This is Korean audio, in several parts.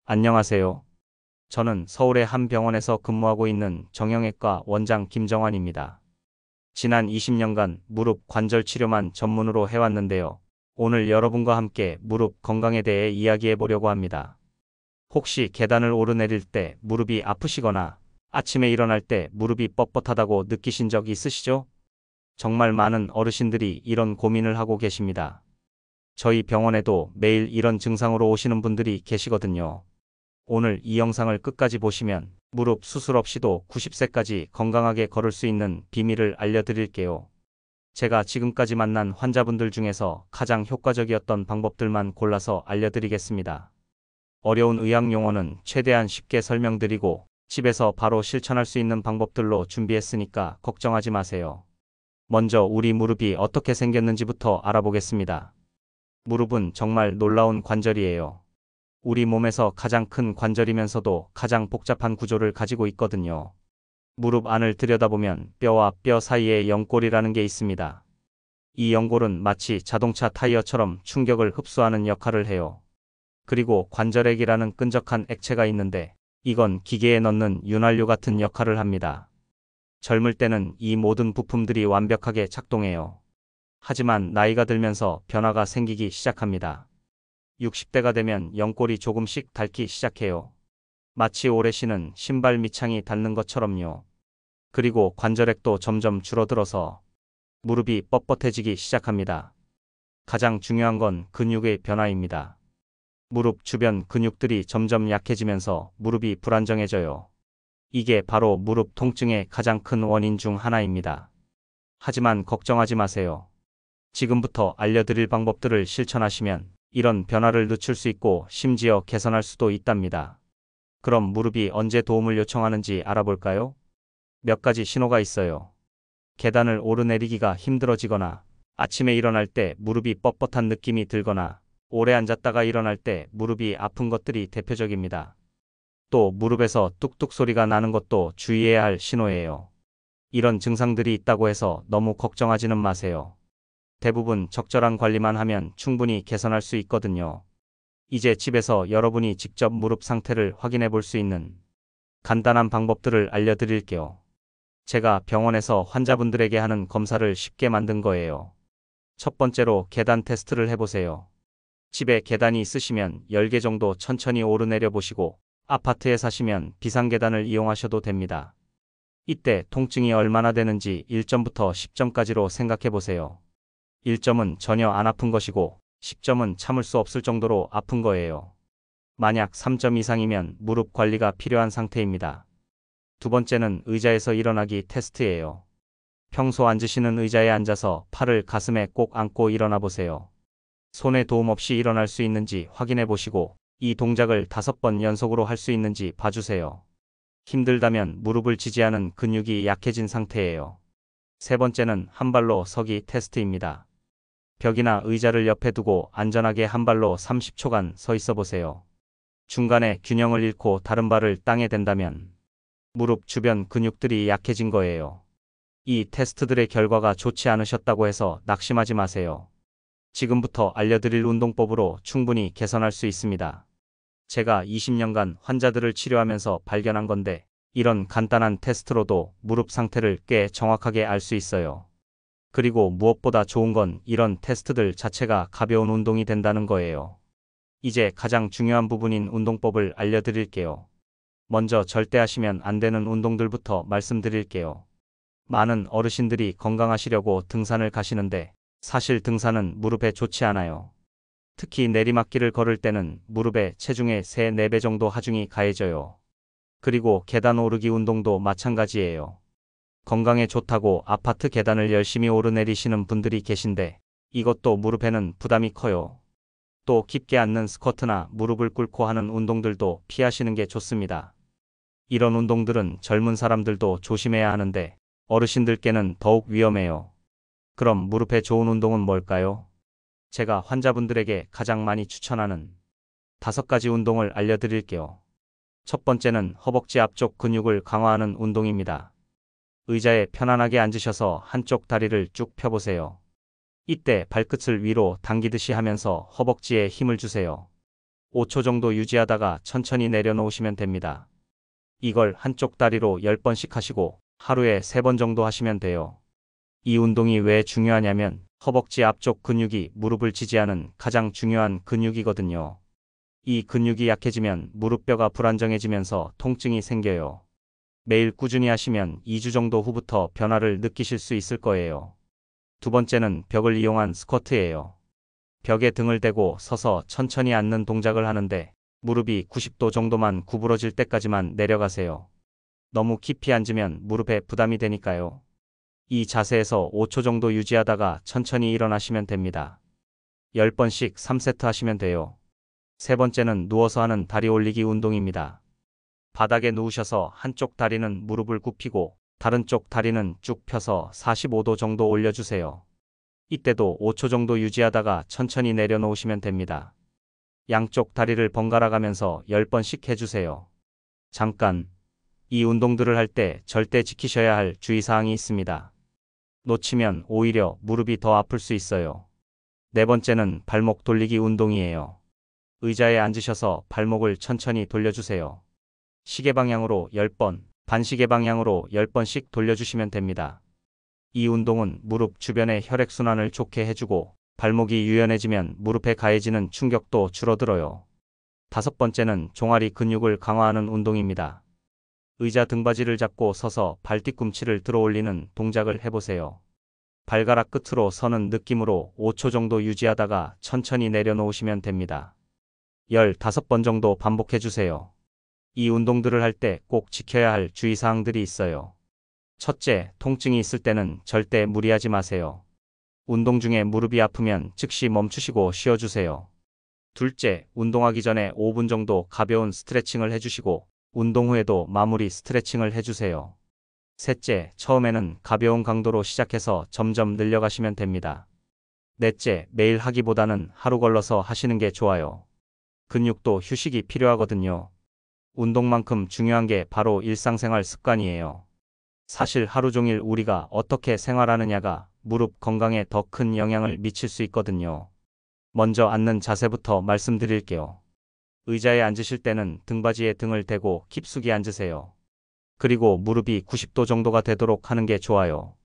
안녕하세요. 저는 서울의 한 병원에서 근무하고 있는 정형외과 원장 김정환입니다. 지난 20년간 무릎 관절 치료만 전문으로 해왔는데요. 오늘 여러분과 함께 무릎 건강에 대해 이야기해 보려고 합니다. 혹시 계단을 오르내릴 때 무릎이 아프시거나 아침에 일어날 때 무릎이 뻣뻣하다고 느끼신 적 있으시죠? 정말 많은 어르신들이 이런 고민을 하고 계십니다. 저희 병원에도 매일 이런 증상으로 오시는 분들이 계시거든요. 오늘 이 영상을 끝까지 보시면 무릎 수술 없이도 90세까지 건강하게 걸을 수 있는 비밀을 알려드릴게요. 제가 지금까지 만난 환자분들 중에서 가장 효과적이었던 방법들만 골라서 알려드리겠습니다. 어려운 의학 용어는 최대한 쉽게 설명드리고 집에서 바로 실천할 수 있는 방법들로 준비했으니까 걱정하지 마세요. 먼저 우리 무릎이 어떻게 생겼는지부터 알아보겠습니다. 무릎은 정말 놀라운 관절이에요. 우리 몸에서 가장 큰 관절이면서도 가장 복잡한 구조를 가지고 있거든요. 무릎 안을 들여다보면 뼈와 뼈 사이에 연골이라는 게 있습니다. 이 연골은 마치 자동차 타이어처럼 충격을 흡수하는 역할을 해요. 그리고 관절액이라는 끈적한 액체가 있는데 이건 기계에 넣는 윤활유 같은 역할을 합니다. 젊을 때는 이 모든 부품들이 완벽하게 작동해요. 하지만 나이가 들면서 변화가 생기기 시작합니다. 60대가 되면 연골이 조금씩 닳기 시작해요. 마치 오래 신은 신발 밑창이 닳는 것처럼요. 그리고 관절액도 점점 줄어들어서 무릎이 뻣뻣해지기 시작합니다. 가장 중요한 건 근육의 변화입니다. 무릎 주변 근육들이 점점 약해지면서 무릎이 불안정해져요. 이게 바로 무릎 통증의 가장 큰 원인 중 하나입니다. 하지만 걱정하지 마세요. 지금부터 알려드릴 방법들을 실천하시면 이런 변화를 늦출 수 있고 심지어 개선할 수도 있답니다. 그럼 무릎이 언제 도움을 요청하는지 알아볼까요? 몇 가지 신호가 있어요. 계단을 오르내리기가 힘들어지거나 아침에 일어날 때 무릎이 뻣뻣한 느낌이 들거나 오래 앉았다가 일어날 때 무릎이 아픈 것들이 대표적입니다. 또 무릎에서 뚝뚝 소리가 나는 것도 주의해야 할 신호예요. 이런 증상들이 있다고 해서 너무 걱정하지는 마세요. 대부분 적절한 관리만 하면 충분히 개선할 수 있거든요. 이제 집에서 여러분이 직접 무릎 상태를 확인해 볼 수 있는 간단한 방법들을 알려드릴게요. 제가 병원에서 환자분들에게 하는 검사를 쉽게 만든 거예요. 첫 번째로 계단 테스트를 해보세요. 집에 계단이 있으시면 10개 정도 천천히 오르내려 보시고 아파트에 사시면 비상계단을 이용하셔도 됩니다. 이때 통증이 얼마나 되는지 1점부터 10점까지로 생각해 보세요. 1점은 전혀 안 아픈 것이고 10점은 참을 수 없을 정도로 아픈 거예요. 만약 3점 이상이면 무릎 관리가 필요한 상태입니다. 두 번째는 의자에서 일어나기 테스트예요. 평소 앉으시는 의자에 앉아서 팔을 가슴에 꼭 안고 일어나 보세요. 손에 도움 없이 일어날 수 있는지 확인해 보시고 이 동작을 5번 연속으로 할 수 있는지 봐주세요. 힘들다면 무릎을 지지하는 근육이 약해진 상태예요. 세 번째는 한 발로 서기 테스트입니다. 벽이나 의자를 옆에 두고 안전하게 한 발로 30초간 서 있어 보세요. 중간에 균형을 잃고 다른 발을 땅에 댄다면 무릎 주변 근육들이 약해진 거예요. 이 테스트들의 결과가 좋지 않으셨다고 해서 낙심하지 마세요. 지금부터 알려드릴 운동법으로 충분히 개선할 수 있습니다. 제가 20년간 환자들을 치료하면서 발견한 건데 이런 간단한 테스트로도 무릎 상태를 꽤 정확하게 알 수 있어요. 그리고 무엇보다 좋은 건 이런 테스트들 자체가 가벼운 운동이 된다는 거예요. 이제 가장 중요한 부분인 운동법을 알려드릴게요. 먼저 절대 하시면 안 되는 운동들부터 말씀드릴게요. 많은 어르신들이 건강하시려고 등산을 가시는데 사실 등산은 무릎에 좋지 않아요. 특히 내리막길을 걸을 때는 무릎에 체중의 3, 4배 정도 하중이 가해져요. 그리고 계단 오르기 운동도 마찬가지예요. 건강에 좋다고 아파트 계단을 열심히 오르내리시는 분들이 계신데 이것도 무릎에는 부담이 커요. 또 깊게 앉는 스쿼트나 무릎을 꿇고 하는 운동들도 피하시는 게 좋습니다. 이런 운동들은 젊은 사람들도 조심해야 하는데 어르신들께는 더욱 위험해요. 그럼 무릎에 좋은 운동은 뭘까요? 제가 환자분들에게 가장 많이 추천하는 5가지 운동을 알려드릴게요. 첫 번째는 허벅지 앞쪽 근육을 강화하는 운동입니다. 의자에 편안하게 앉으셔서 한쪽 다리를 쭉 펴보세요. 이때 발끝을 위로 당기듯이 하면서 허벅지에 힘을 주세요. 5초 정도 유지하다가 천천히 내려놓으시면 됩니다. 이걸 한쪽 다리로 10번씩 하시고 하루에 3번 정도 하시면 돼요. 이 운동이 왜 중요하냐면 허벅지 앞쪽 근육이 무릎을 지지하는 가장 중요한 근육이거든요. 이 근육이 약해지면 무릎뼈가 불안정해지면서 통증이 생겨요. 매일 꾸준히 하시면 2주 정도 후부터 변화를 느끼실 수 있을 거예요. 두 번째는 벽을 이용한 스쿼트예요. 벽에 등을 대고 서서 천천히 앉는 동작을 하는데 무릎이 90도 정도만 구부러질 때까지만 내려가세요. 너무 깊이 앉으면 무릎에 부담이 되니까요. 이 자세에서 5초 정도 유지하다가 천천히 일어나시면 됩니다. 10번씩 3세트 하시면 돼요. 세 번째는 누워서 하는 다리 올리기 운동입니다. 바닥에 누우셔서 한쪽 다리는 무릎을 굽히고 다른 쪽 다리는 쭉 펴서 45도 정도 올려주세요. 이때도 5초 정도 유지하다가 천천히 내려놓으시면 됩니다. 양쪽 다리를 번갈아 가면서 10번씩 해주세요. 잠깐, 이 운동들을 할 때 절대 지키셔야 할 주의사항이 있습니다. 놓치면 오히려 무릎이 더 아플 수 있어요. 네 번째는 발목 돌리기 운동이에요. 의자에 앉으셔서 발목을 천천히 돌려주세요. 시계 방향으로 10번, 반시계 방향으로 10번씩 돌려주시면 됩니다. 이 운동은 무릎 주변의 혈액순환을 좋게 해주고 발목이 유연해지면 무릎에 가해지는 충격도 줄어들어요. 다섯 번째는 종아리 근육을 강화하는 운동입니다. 의자 등받이를 잡고 서서 발 뒤꿈치를 들어 올리는 동작을 해보세요. 발가락 끝으로 서는 느낌으로 5초 정도 유지하다가 천천히 내려놓으시면 됩니다. 15번 정도 반복해주세요. 이 운동들을 할 때 꼭 지켜야 할 주의사항들이 있어요. 첫째, 통증이 있을 때는 절대 무리하지 마세요. 운동 중에 무릎이 아프면 즉시 멈추시고 쉬어주세요. 둘째, 운동하기 전에 5분 정도 가벼운 스트레칭을 해주시고 운동 후에도 마무리 스트레칭을 해주세요. 셋째, 처음에는 가벼운 강도로 시작해서 점점 늘려가시면 됩니다. 넷째, 매일 하기보다는 하루 걸러서 하시는 게 좋아요. 근육도 휴식이 필요하거든요. 운동만큼 중요한 게 바로 일상생활 습관이에요. 사실 하루 종일 우리가 어떻게 생활하느냐가 무릎 건강에 더 큰 영향을 미칠 수 있거든요. 먼저 앉는 자세부터 말씀드릴게요. 의자에 앉으실 때는 등받이에 등을 대고 깊숙이 앉으세요. 그리고 무릎이 90도 정도가 되도록 하는 게 좋아요.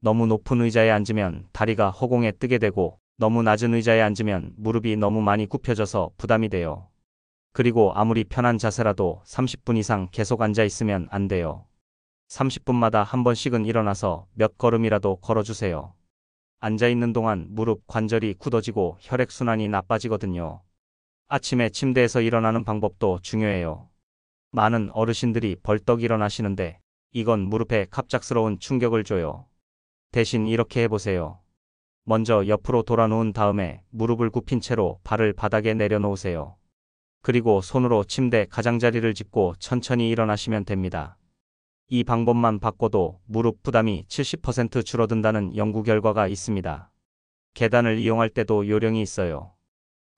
너무 높은 의자에 앉으면 다리가 허공에 뜨게 되고 너무 낮은 의자에 앉으면 무릎이 너무 많이 굽혀져서 부담이 돼요. 그리고 아무리 편한 자세라도 30분 이상 계속 앉아 있으면 안 돼요. 30분마다 한 번씩은 일어나서 몇 걸음이라도 걸어주세요. 앉아있는 동안 무릎 관절이 굳어지고 혈액순환이 나빠지거든요. 아침에 침대에서 일어나는 방법도 중요해요. 많은 어르신들이 벌떡 일어나시는데 이건 무릎에 갑작스러운 충격을 줘요. 대신 이렇게 해보세요. 먼저 옆으로 돌아 누운 다음에 무릎을 굽힌 채로 발을 바닥에 내려놓으세요. 그리고 손으로 침대 가장자리를 짚고 천천히 일어나시면 됩니다. 이 방법만 바꿔도 무릎 부담이 70% 줄어든다는 연구 결과가 있습니다. 계단을 이용할 때도 요령이 있어요.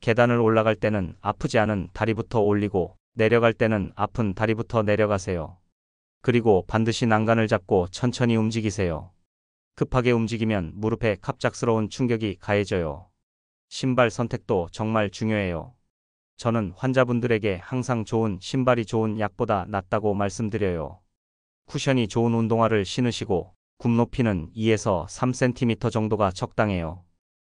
계단을 올라갈 때는 아프지 않은 다리부터 올리고 내려갈 때는 아픈 다리부터 내려가세요. 그리고 반드시 난간을 잡고 천천히 움직이세요. 급하게 움직이면 무릎에 갑작스러운 충격이 가해져요. 신발 선택도 정말 중요해요. 저는 환자분들에게 항상 좋은 신발이 좋은 약보다 낫다고 말씀드려요. 쿠션이 좋은 운동화를 신으시고 굽 높이는 2에서 3cm 정도가 적당해요.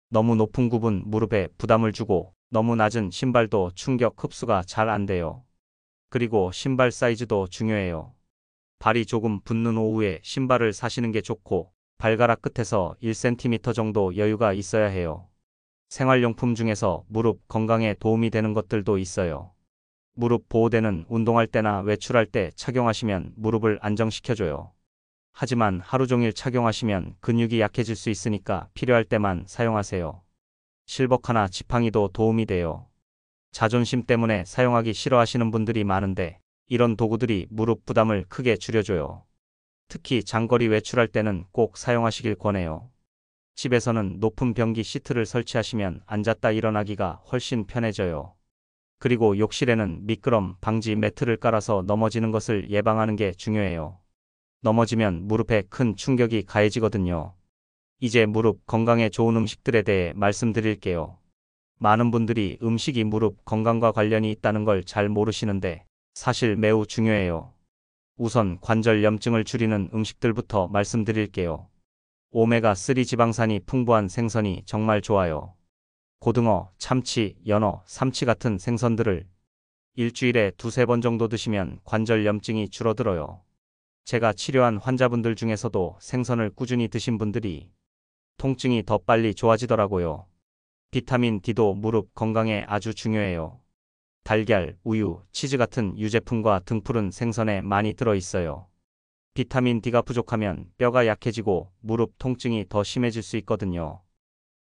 너무 높은 굽은 무릎에 부담을 주고 너무 낮은 신발도 충격 흡수가 잘 안 돼요. 그리고 신발 사이즈도 중요해요. 발이 조금 붓는 오후에 신발을 사시는 게 좋고 발가락 끝에서 1cm 정도 여유가 있어야 해요. 생활용품 중에서 무릎 건강에 도움이 되는 것들도 있어요. 무릎 보호대는 운동할 때나 외출할 때 착용하시면 무릎을 안정시켜줘요. 하지만 하루 종일 착용하시면 근육이 약해질 수 있으니까 필요할 때만 사용하세요. 실버카나 지팡이도 도움이 돼요. 자존심 때문에 사용하기 싫어하시는 분들이 많은데 이런 도구들이 무릎 부담을 크게 줄여줘요. 특히 장거리 외출할 때는 꼭 사용하시길 권해요. 집에서는 높은 변기 시트를 설치하시면 앉았다 일어나기가 훨씬 편해져요. 그리고 욕실에는 미끄럼 방지 매트를 깔아서 넘어지는 것을 예방하는 게 중요해요. 넘어지면 무릎에 큰 충격이 가해지거든요. 이제 무릎 건강에 좋은 음식들에 대해 말씀드릴게요. 많은 분들이 음식이 무릎 건강과 관련이 있다는 걸 잘 모르시는데 사실 매우 중요해요. 우선 관절 염증을 줄이는 음식들부터 말씀드릴게요. 오메가3 지방산이 풍부한 생선이 정말 좋아요. 고등어, 참치, 연어, 삼치 같은 생선들을 일주일에 두세 번 정도 드시면 관절 염증이 줄어들어요. 제가 치료한 환자분들 중에서도 생선을 꾸준히 드신 분들이 통증이 더 빨리 좋아지더라고요. 비타민 D도 무릎 건강에 아주 중요해요. 달걀, 우유, 치즈 같은 유제품과 등푸른 생선에 많이 들어있어요. 비타민 D가 부족하면 뼈가 약해지고 무릎 통증이 더 심해질 수 있거든요.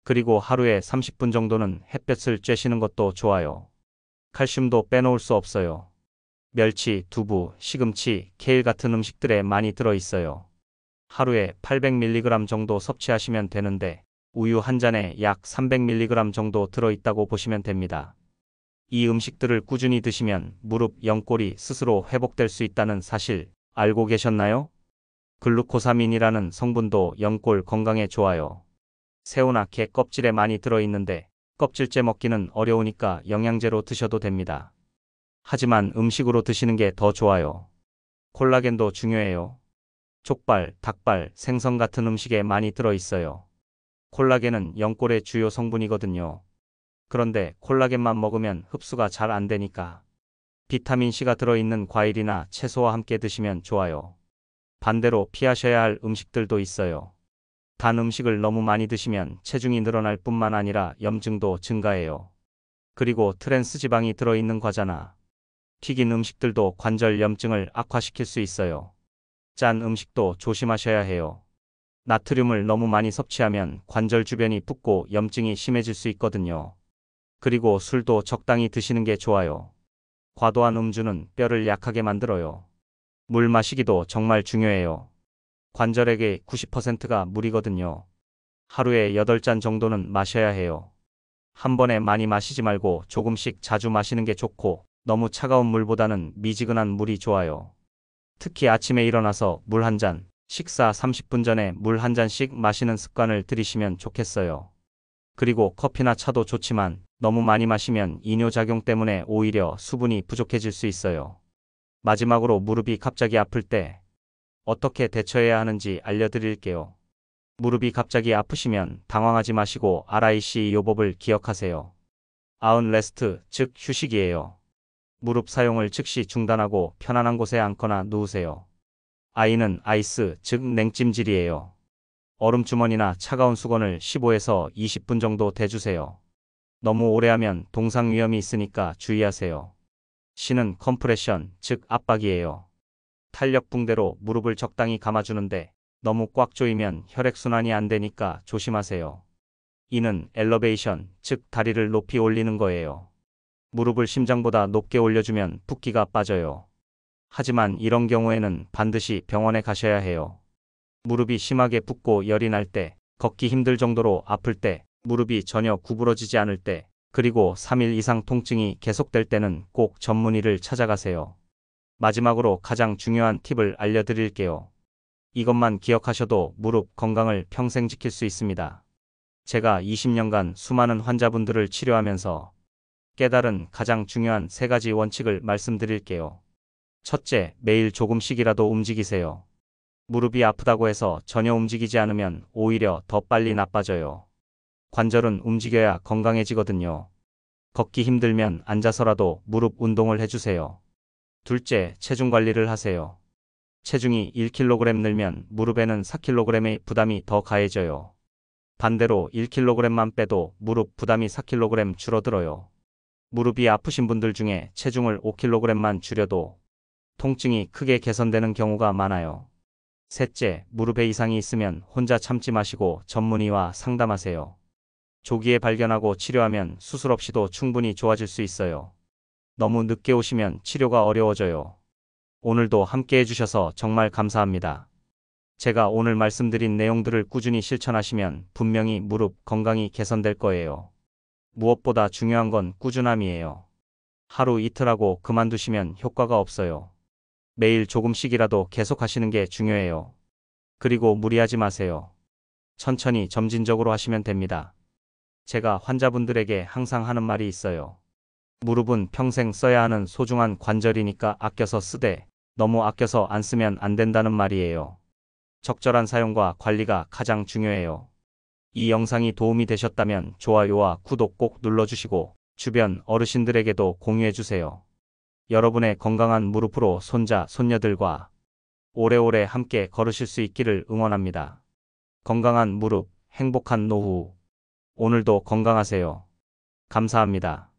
그리고 하루에 30분 정도는 햇볕을 쬐시는 것도 좋아요. 칼슘도 빼놓을 수 없어요. 멸치, 두부, 시금치, 케일 같은 음식들에 많이 들어있어요. 하루에 800mg 정도 섭취하시면 되는데 우유 한 잔에 약 300mg 정도 들어있다고 보시면 됩니다. 이 음식들을 꾸준히 드시면 무릎 연골이 스스로 회복될 수 있다는 사실 알고 계셨나요? 글루코사민이라는 성분도 연골 건강에 좋아요. 새우나 게 껍질에 많이 들어있는데 껍질째 먹기는 어려우니까 영양제로 드셔도 됩니다. 하지만 음식으로 드시는 게 더 좋아요. 콜라겐도 중요해요. 족발, 닭발, 생선 같은 음식에 많이 들어있어요. 콜라겐은 연골의 주요 성분이거든요. 그런데 콜라겐만 먹으면 흡수가 잘 안 되니까 비타민C가 들어있는 과일이나 채소와 함께 드시면 좋아요. 반대로 피하셔야 할 음식들도 있어요. 단 음식을 너무 많이 드시면 체중이 늘어날 뿐만 아니라 염증도 증가해요. 그리고 트랜스 지방이 들어있는 과자나 튀긴 음식들도 관절 염증을 악화시킬 수 있어요. 짠 음식도 조심하셔야 해요. 나트륨을 너무 많이 섭취하면 관절 주변이 붓고 염증이 심해질 수 있거든요. 그리고 술도 적당히 드시는 게 좋아요. 과도한 음주는 뼈를 약하게 만들어요. 물 마시기도 정말 중요해요. 관절액의 90%가 물이거든요. 하루에 8잔 정도는 마셔야 해요. 한 번에 많이 마시지 말고 조금씩 자주 마시는 게 좋고 너무 차가운 물보다는 미지근한 물이 좋아요. 특히 아침에 일어나서 물 한 잔, 식사 30분 전에 물 한 잔씩 마시는 습관을 들이시면 좋겠어요. 그리고 커피나 차도 좋지만 너무 많이 마시면 이뇨작용 때문에 오히려 수분이 부족해질 수 있어요. 마지막으로 무릎이 갑자기 아플 때 어떻게 대처해야 하는지 알려드릴게요. 무릎이 갑자기 아프시면 당황하지 마시고 RIC 요법을 기억하세요. 아웃 레스트, 즉 휴식이에요. 무릎 사용을 즉시 중단하고 편안한 곳에 앉거나 누우세요. I는 아이스, 즉 냉찜질이에요. 얼음주머니나 차가운 수건을 15에서 20분 정도 대주세요. 너무 오래 하면 동상 위험이 있으니까 주의하세요. C는 컴프레션, 즉 압박이에요. 탄력 붕대로 무릎을 적당히 감아주는데 너무 꽉 조이면 혈액순환이 안 되니까 조심하세요. E는 엘러베이션, 즉 다리를 높이 올리는 거예요. 무릎을 심장보다 높게 올려주면 붓기가 빠져요. 하지만 이런 경우에는 반드시 병원에 가셔야 해요. 무릎이 심하게 붓고 열이 날 때, 걷기 힘들 정도로 아플 때, 무릎이 전혀 구부러지지 않을 때, 그리고 3일 이상 통증이 계속될 때는 꼭 전문의를 찾아가세요. 마지막으로 가장 중요한 팁을 알려드릴게요. 이것만 기억하셔도 무릎 건강을 평생 지킬 수 있습니다. 제가 20년간 수많은 환자분들을 치료하면서 깨달은 가장 중요한 3가지 원칙을 말씀드릴게요. 첫째, 매일 조금씩이라도 움직이세요. 무릎이 아프다고 해서 전혀 움직이지 않으면 오히려 더 빨리 나빠져요. 관절은 움직여야 건강해지거든요. 걷기 힘들면 앉아서라도 무릎 운동을 해주세요. 둘째, 체중 관리를 하세요. 체중이 1kg 늘면 무릎에는 4kg의 부담이 더 가해져요. 반대로 1kg만 빼도 무릎 부담이 4kg 줄어들어요. 무릎이 아프신 분들 중에 체중을 5kg만 줄여도 통증이 크게 개선되는 경우가 많아요. 셋째, 무릎에 이상이 있으면 혼자 참지 마시고 전문의와 상담하세요. 조기에 발견하고 치료하면 수술 없이도 충분히 좋아질 수 있어요. 너무 늦게 오시면 치료가 어려워져요. 오늘도 함께 해주셔서 정말 감사합니다. 제가 오늘 말씀드린 내용들을 꾸준히 실천하시면 분명히 무릎 건강이 개선될 거예요. 무엇보다 중요한 건 꾸준함이에요. 하루 이틀 하고 그만두시면 효과가 없어요. 매일 조금씩이라도 계속하시는 게 중요해요. 그리고 무리하지 마세요. 천천히 점진적으로 하시면 됩니다. 제가 환자분들에게 항상 하는 말이 있어요. 무릎은 평생 써야 하는 소중한 관절이니까 아껴서 쓰되 너무 아껴서 안 쓰면 안 된다는 말이에요. 적절한 사용과 관리가 가장 중요해요. 이 영상이 도움이 되셨다면 좋아요와 구독 꼭 눌러주시고 주변 어르신들에게도 공유해주세요. 여러분의 건강한 무릎으로 손자, 손녀들과 오래오래 함께 걸으실 수 있기를 응원합니다. 건강한 무릎, 행복한 노후. 오늘도 건강하세요. 감사합니다.